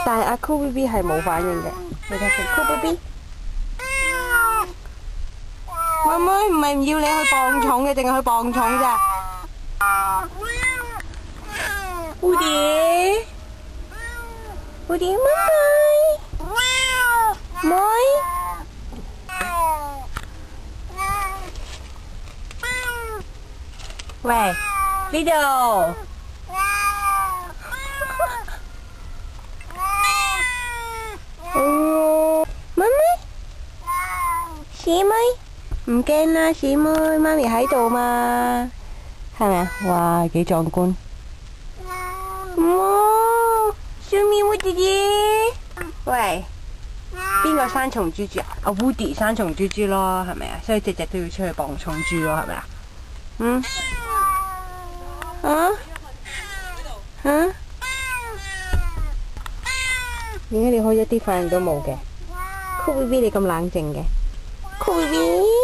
但係阿 Cool BB 係冇反應嘅，你睇下 Cool BB。妹妹唔係唔要你去磅重嘅，淨係去磅重咋。蝴蝶，蝴蝶妹妹，妹。喂，呢度。妹妹，小妹，唔驚啦，小妹，媽咪喺度嘛，係咪啊？哇，幾壯觀！哇，小咪烏姐姐，喂，邊個生蟲豬豬啊？阿 Woody 生蟲豬豬咯，係咪啊？所以隻隻都要出去磅重豬咯，係咪啊？嗯？啊？啊？點解你可以一啲反應都冇嘅？Cool BB 你咁冷靜嘅？Cool BB。